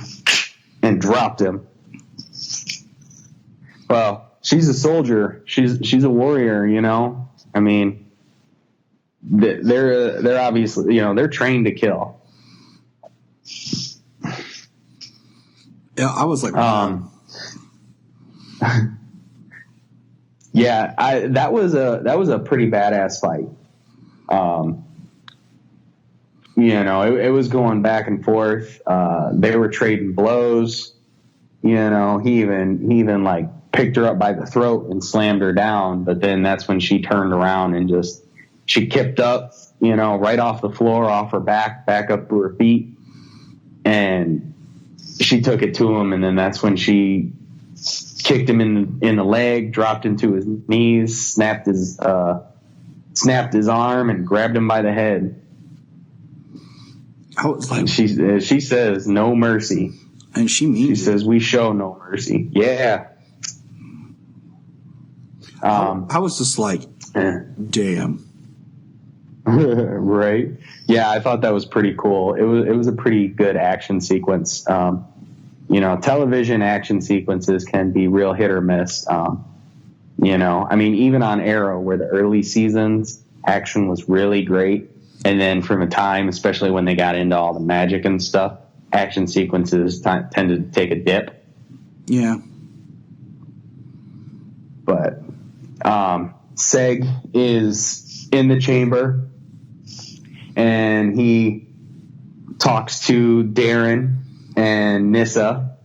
dropped him. Well, she's a soldier. She's a warrior, I mean, they're obviously, they're trained to kill. Yeah, I was like, yeah, that was a pretty badass fight. It was going back and forth. They were trading blows. He even like picked her up by the throat and slammed her down. But then that's when she turned around and she kicked up, right off the floor, off her back up to her feet. And she took it to him. And then that's when she kicked him in the leg, dropped him to his knees, snapped his arm, and grabbed him by the head. I was like, she says no mercy, and she means she says we show no mercy. Yeah. I was just like, damn. Right. Yeah, I thought that was pretty cool. It was a pretty good action sequence. Television action sequences can be real hit or miss. I mean, even on Arrow, where the early seasons action was really great. And then from a time, especially when they got into all the magic and stuff, action sequences tended to take a dip. Yeah. But Seg is in the chamber, and he talks to Darren and Nyssa,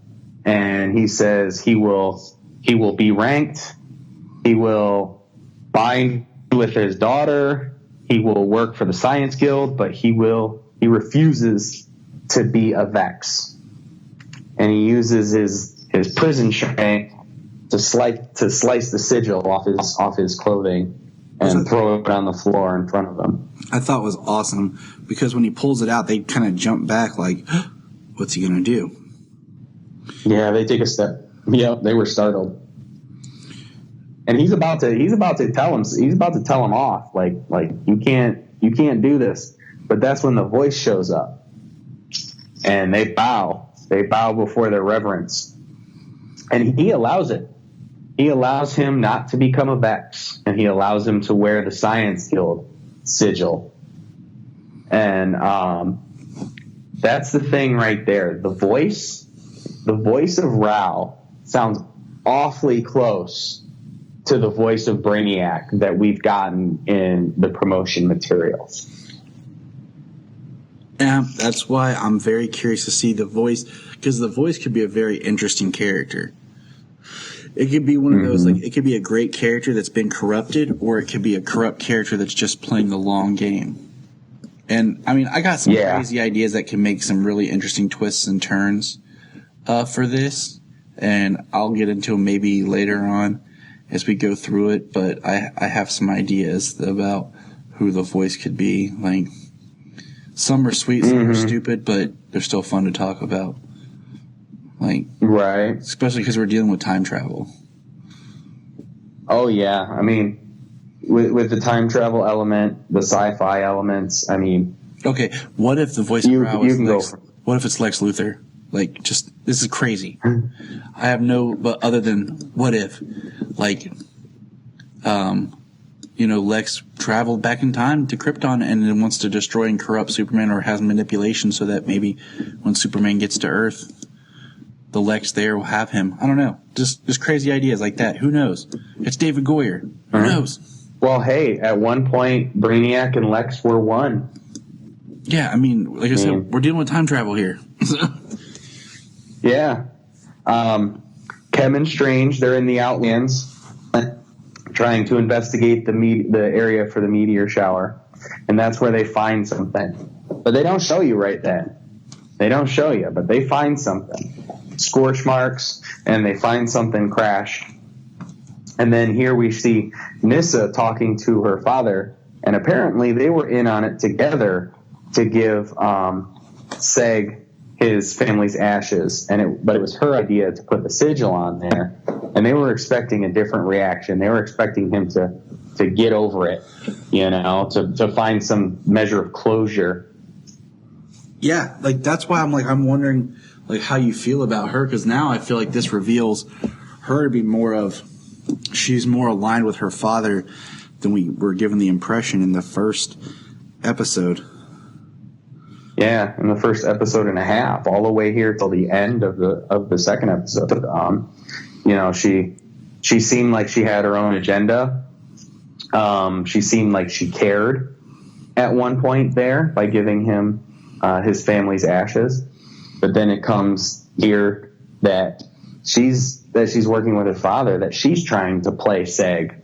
and he says he will be ranked. He will bind with his daughter. He will work for the Science Guild, but he refuses to be a Vex. And he uses his prison shank to slice the sigil off his clothing and throw it on the floor in front of him. I thought it was awesome because when he pulls it out, they kind of jump back like, what's he going to do? Yeah, they take a step. Yep, they were startled. And he's about to tell him off, like you can't do this. But that's when the voice shows up, and they bow before their reverence, and he allows it. He allows him not to become a Vex, and he allows him to wear the Science Guild sigil. And that's the thing right there. The voice of Rowell sounds awfully close to the voice of Brainiac that we've gotten in the promotion materials. Yeah, that's why I'm very curious to see the voice, because the voice could be a very interesting character. It could be one of those, like, it could be a great character that's been corrupted, or it could be a corrupt character that's just playing the long game. And, I mean, I got some crazy ideas that can make some really interesting twists and turns. for this, and I'll get into them maybe later on as we go through it, but I have some ideas about who the voice could be. Like, some are sweet, some are stupid, but they're still fun to talk about. Like, right. Especially because we're dealing with time travel. Oh, yeah. I mean, with the time travel element, the sci-fi elements, I mean... Okay, what if the voice of Rowell is Lex... go. What if it's Lex Luthor? Like, just, this is crazy. I have but other than, what if? Like, Lex traveled back in time to Krypton and then wants to destroy and corrupt Superman, or has manipulation so that maybe when Superman gets to Earth, the Lex there will have him. I don't know. Just crazy ideas like that. Who knows? It's David Goyer. Who knows? Well, hey, at one point, Brainiac and Lex were one. Yeah, I mean, like I said, we're dealing with time travel here. Yeah. Chem and Strange, they're in the Outlands trying to investigate the area for the meteor shower. And that's where they find something. But they don't show you right then. They don't show you, but they find something. Scorch marks, and they find something crashed. And then here we see Nyssa talking to her father, and apparently they were in on it together to give Seg his family's ashes, but it was her idea to put the sigil on there, and they were expecting a different reaction. They were expecting him to get over it, to find some measure of closure. Yeah, like that's why I'm wondering like how you feel about her, because now I feel like this reveals her to be she's more aligned with her father than we were given the impression in the first episode. Yeah, in the first episode and a half, all the way here till the end of the second episode. She seemed like she had her own agenda. She seemed like she cared at one point there by giving him his family's ashes. But then it comes here that she's working with her father, that she's trying to play Seg.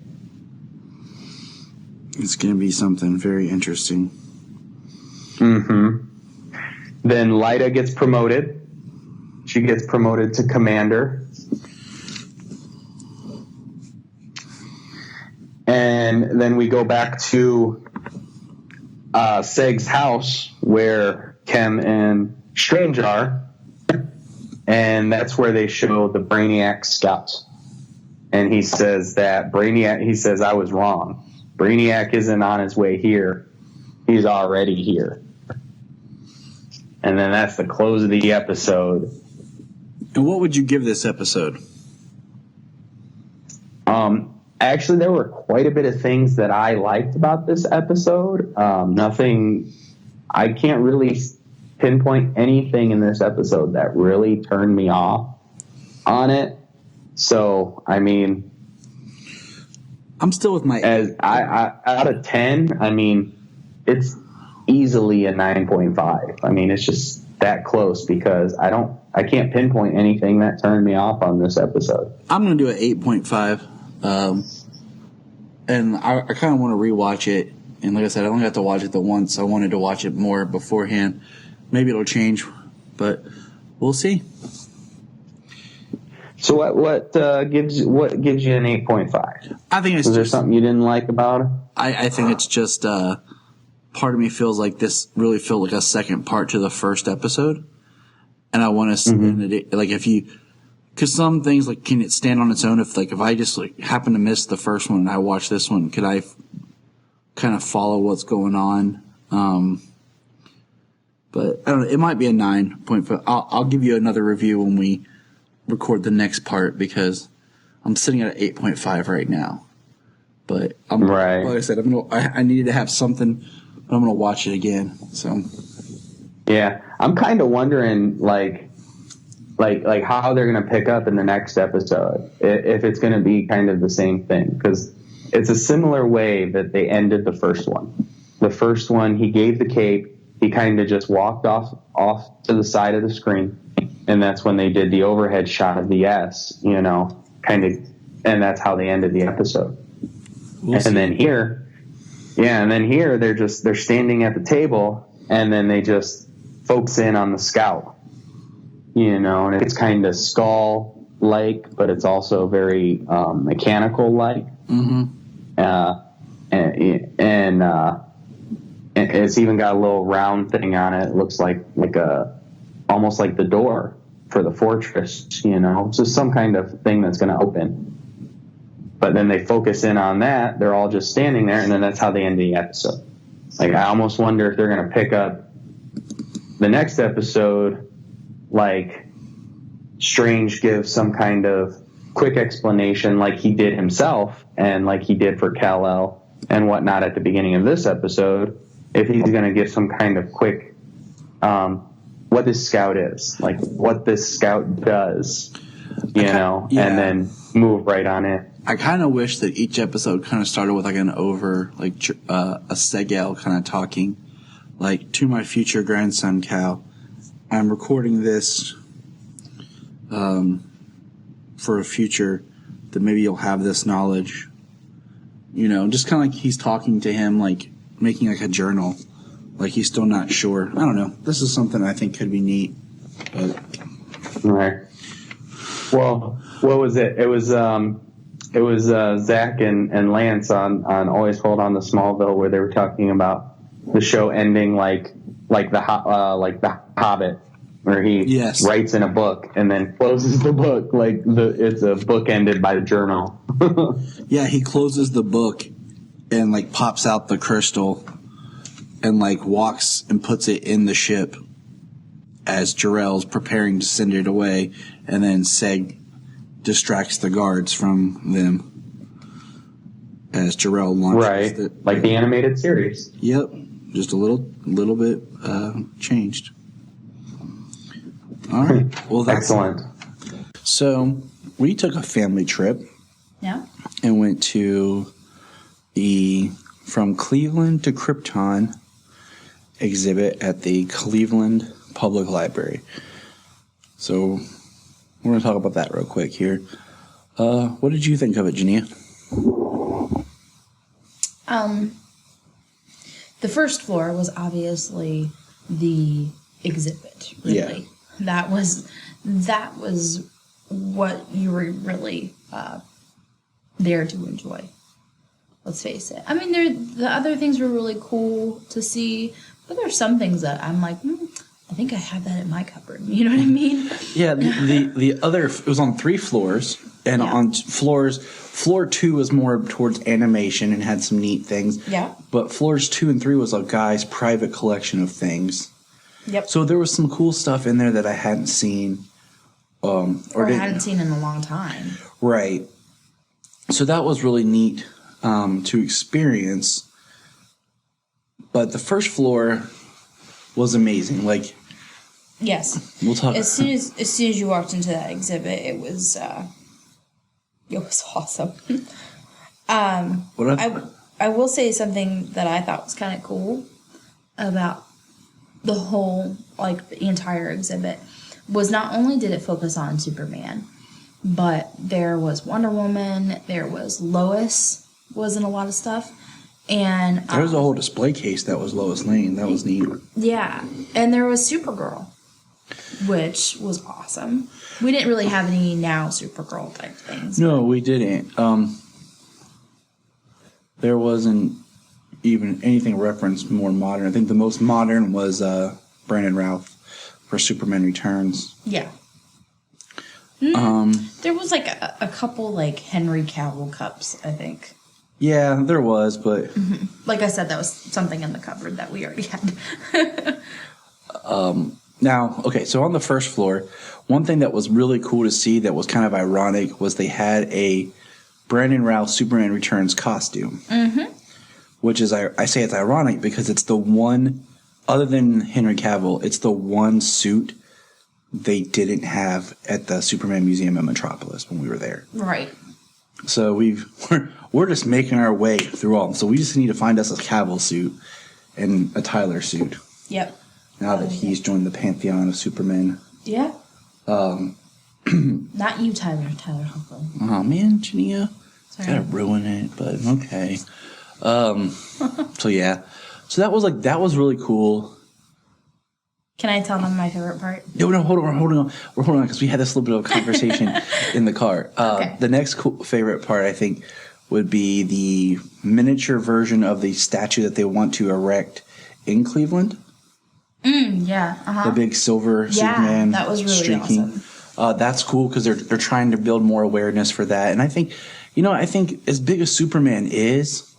It's going to be something very interesting. Mm-hmm. Then Lyta gets promoted. She gets promoted to commander. And then we go back to Seg's house where Chem and Strange are. And that's where they show the Brainiac scout. And he says I was wrong. Brainiac isn't on his way here. He's already here. And then that's the close of the episode. And what would you give this episode? Actually, there were quite a bit of things that I liked about this episode. I can't really pinpoint anything in this episode that really turned me off on it. So, I mean, I'm still with my... out of 10, I mean, it's easily a 9.5. I mean, it's just that close because I can't pinpoint anything that turned me off on this episode. I'm going to do an 8.5. And I kind of want to rewatch it. And like I said, I only got to watch it the once. I wanted to watch it more beforehand. Maybe it'll change, but we'll see. So what gives you an 8.5? I think it's Was there something you didn't like about it? I think it's just part of me feels like this really felt like a second part to the first episode, and I want to spend it like because some things like can it stand on its own if I just happen to miss the first one and I watch this one, could I kind of follow what's going on? But I don't know, it might be a 9.5. I'll give you another review when we record the next part because I'm sitting at an 8.5 right now. But like I said, I needed to have something, but I'm gonna watch it again. So yeah, I'm kind of wondering like how they're gonna pick up in the next episode, if it's gonna be kind of the same thing, because it's a similar way that they ended the first one. The first one, he gave the cape. He kind of just walked off to the side of the screen, and that's when they did the overhead shot of the S, and that's how they ended the episode. Then here they're standing at the table, and then they just focus in on the scout, and it's kind of skull-like, but it's also very mechanical-like. Mm-hmm. And it's even got a little round thing on it. It looks like almost like the door for the fortress, just some kind of thing that's going to open. But then they focus in on that. They're all just standing there, and then that's how they end the episode. Like, I almost wonder if they're going to pick up the next episode, like Strange gives some kind of quick explanation like he did himself and like he did for Kal-El and whatnot at the beginning of this episode, if he's going to give some kind of quick what this scout is, like what this scout does, and then move right on it. I kind of wish that each episode kind of started with like a Segel kind of talking, like, to my future grandson, Cal, I'm recording this for a future that maybe you'll have this knowledge, just kind of like he's talking to him, like making like a journal, like he's still not sure. I don't know. This is something I think could be neat. But. Right. Well, what was it? It was Zach and Lance on Always Hold On to Smallville, where they were talking about the show ending like the Hobbit, where he writes in a book and then closes the book it's a book ended by the journal. Yeah, he closes the book and like pops out the crystal and like walks and puts it in the ship as Jor-El's preparing to send it away, and then Seg distracts the guards from them as Jor-El launches. Right, like the animated series. Yep, just a little bit changed. All right, well, that's excellent. So we took a family trip. Yeah. And went to the From Cleveland to Krypton exhibit at the Cleveland Public Library. So we're going to talk about that real quick here. What did you think of it, Jania? The first floor was obviously the exhibit, really. Yeah. That was what you were really there to enjoy. Let's face it. I mean, the other things were really cool to see, but there's some things that I'm like, I think I have that in my cupboard. You know what I mean? Yeah, the other, it was on 3 floors, and on floor 2 was more towards animation and had some neat things. Yeah. But floors 2 and 3 was a guy's private collection of things. Yep. So there was some cool stuff in there that I hadn't seen. Or hadn't seen in a long time. Right. So that was really neat to experience. But the first floor was amazing. Like, yes, we'll talk. As soon as you walked into that exhibit, it was awesome. I will say something that I thought was kind of cool about the whole, like, the entire exhibit was not only did it focus on Superman, but there was Wonder Woman, there was Lois, was in a lot of stuff, and there was a whole display case that was Lois Lane. That was neat. Yeah, and there was Supergirl, which was awesome. We didn't really have any now Supergirl type things. No, we didn't. There wasn't even anything referenced more modern. I think the most modern was Brandon Routh for Superman Returns. Yeah. There was like a couple like Henry Cavill cups, I think. Yeah, there was, but like I said, that was something in the cupboard that we already had. Now, okay, so on the first floor, one thing that was really cool to see that was kind of ironic was they had a Brandon Routh Superman Returns costume. Mm-hmm. Which is, I say it's ironic because it's the one, other than Henry Cavill, it's the one suit they didn't have at the Superman Museum in Metropolis when we were there. Right. So we're just making our way through all. So we just need to find us a Cavill suit and a Tyler suit. Yep. Now that he's joined the pantheon of Superman. Yeah. Not you, Tyler. Tyler Hoechlin. Oh man, Jania. Sorry. Gotta ruin it, but okay. So yeah. So that was really cool. Can I tell them my favorite part? No, hold on. We're holding on because we had this little bit of a conversation in the car. Okay. The next favorite part, I think, would be the miniature version of the statue that they want to erect in Cleveland. Yeah. The big silver Superman. That was really streaking. awesome. That's cool because they're trying to build more awareness for that. And I think, as big as Superman is,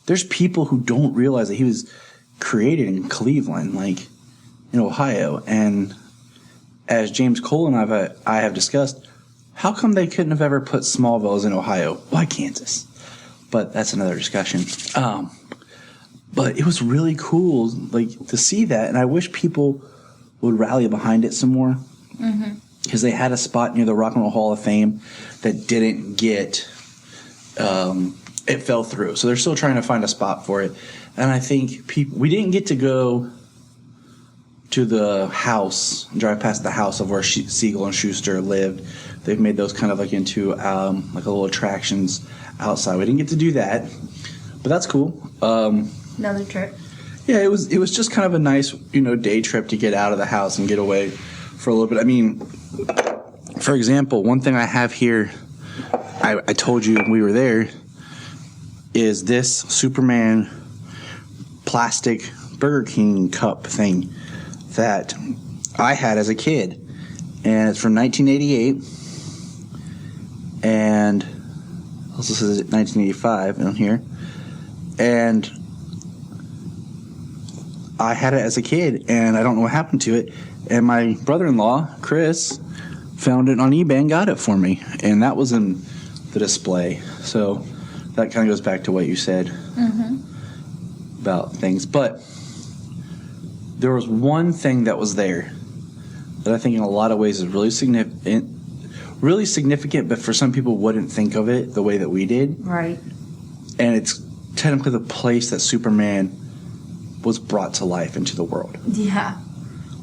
there's people who don't realize that he was created in Cleveland, like in Ohio. And as James Cole and I have discussed, how come they couldn't have ever put Smallville in Ohio? Why Kansas? But that's another discussion. But it was really cool, like, to see that, and I wish people would rally behind it some more. Because they had a spot near the Rock and Roll Hall of Fame that didn't get, it fell through. So they're still trying to find a spot for it. And I think we didn't get to go to the house, drive past the house of where Siegel and Schuster lived. They've made those kind of like into like a little attractions outside. We didn't get to do that, but that's cool. Another trip. Yeah, it was just kind of a nice, day trip to get out of the house and get away for a little bit. I mean, for example, one thing I have here, I told you when we were there, is this Superman plastic Burger King cup thing that I had as a kid. And it's from 1988. And also says 1985 on here. And I had it as a kid, and I don't know what happened to it. And my brother-in-law, Chris, found it on eBay and got it for me. And that was in the display. So that kind of goes back to what you said about things. But there was one thing that was there that I think in a lot of ways is really significant, but for some people wouldn't think of it the way that we did. Right. And it's technically the place that Superman was brought to life into the world. Yeah.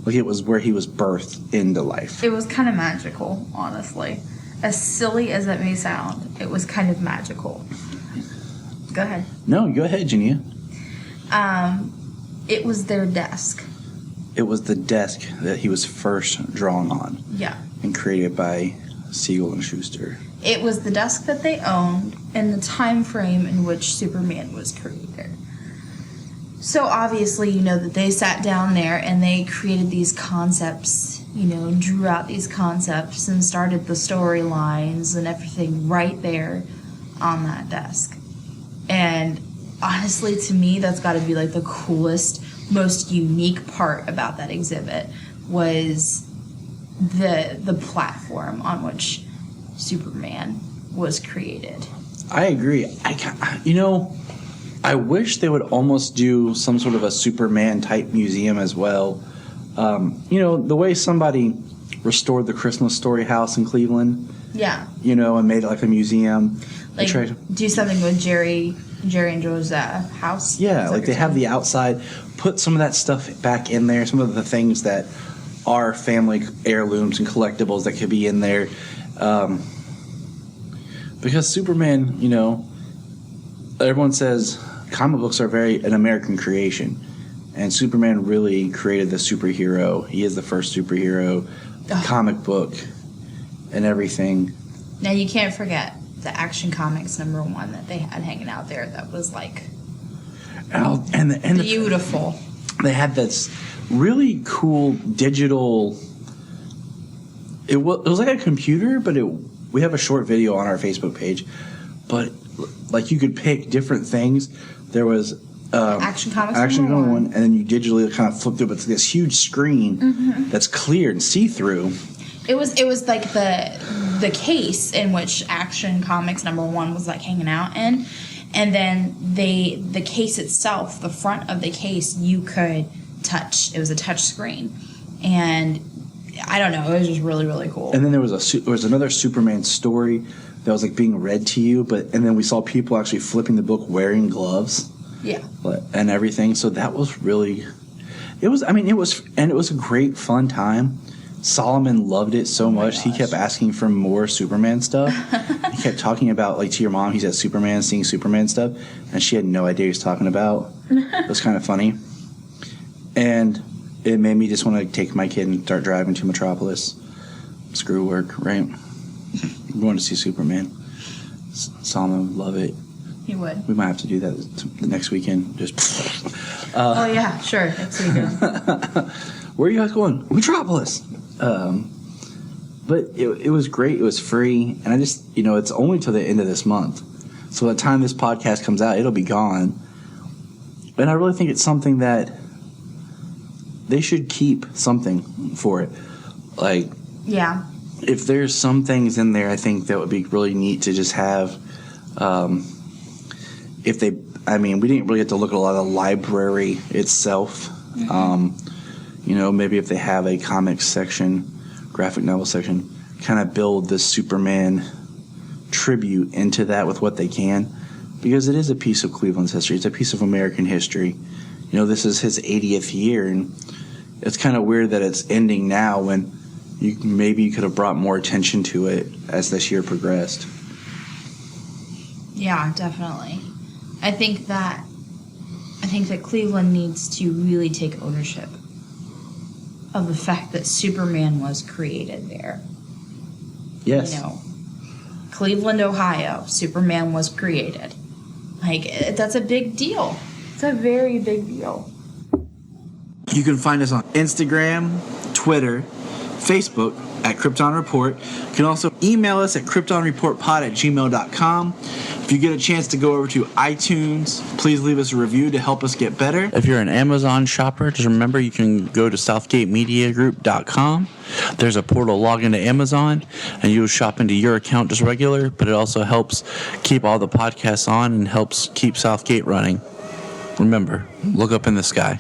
Like, it was where he was birthed into life. It was kind of magical, honestly. As silly as it may sound, it was kind of magical. Go ahead. No, go ahead, Jania. It was their desk. It was the desk that he was first drawn on. Yeah. And created by Siegel and Schuster. It was the desk that they owned and the time frame in which Superman was created. So obviously, that they sat down there and they created these concepts, drew out these concepts and started the storylines and everything right there on that desk. And honestly, to me, that's got to be like the coolest, most unique part about that exhibit was the platform on which Superman was created. I agree. I wish they would almost do some sort of a Superman type museum as well. The way somebody restored the Christmas Story house in Cleveland. Yeah. And made it like a museum. Like, do something with Jerry and Joe's house. Yeah, like they have the outside, put some of that stuff back in there, some of the things that are family heirlooms and collectibles that could be in there. Because Superman, everyone says comic books are an American creation. And Superman really created the superhero. He is the first superhero, comic book, and everything. Now, you can't forget the Action Comics #1 that they had hanging out there that was, like, beautiful. They had this really cool digital... It was like a computer, but we have a short video on our Facebook page. But, like, you could pick different things. There was... Action Comics #1, and then you digitally kind of flip through, but it's this huge screen that's clear and see-through. It was like the case in which Action Comics #1 was like hanging out in, and then the case itself, the front of the case, you could touch. It was a touch screen, and I don't know, it was just really, really cool. And then there was another Superman story that was like being read to you, and then we saw people actually flipping the book wearing gloves. Yeah. And everything. So that was really, it was a great fun time. Solomon loved it so much. He kept asking for more Superman stuff. He kept talking about, like, to your mom, he's at Superman, seeing Superman stuff, and she had no idea what he was talking about. It was kind of funny. And it made me just want to take my kid and start driving to Metropolis. Screw work, right? I'm going to see Superman. Salma would love it. He would. We might have to do that the next weekend. Just. Oh yeah, sure. Next weekend. Where are you guys going? Metropolis. But it was great. It was free, and I just it's only till the end of this month. So by the time this podcast comes out, it'll be gone. And I really think it's something that they should keep something for it. Like, Yeah. if there's some things in there, I think that would be really neat to just have. We didn't really get to look at a lot of the library itself. Maybe if they have a comics section, graphic novel section, kind of build the Superman tribute into that with what they can, because it is a piece of Cleveland's history. It's a piece of American history. This is his 80th year, and it's kind of weird that it's ending now when you could have brought more attention to it as this year progressed. Yeah, definitely. I think that Cleveland needs to really take ownership of the fact that Superman was created there. Yes. Cleveland, Ohio, Superman was created. That's a big deal. It's a very big deal. You can find us on Instagram, Twitter, Facebook at Krypton Report. You can also email us at kryptonreportpod@gmail.com. If you get a chance to go over to iTunes, please leave us a review to help us get better. If you're an Amazon shopper, just remember you can go to southgatemediagroup.com. There's a portal, log into Amazon, and you'll shop into your account just regular, but it also helps keep all the podcasts on and helps keep Southgate running. Remember, look up in the sky.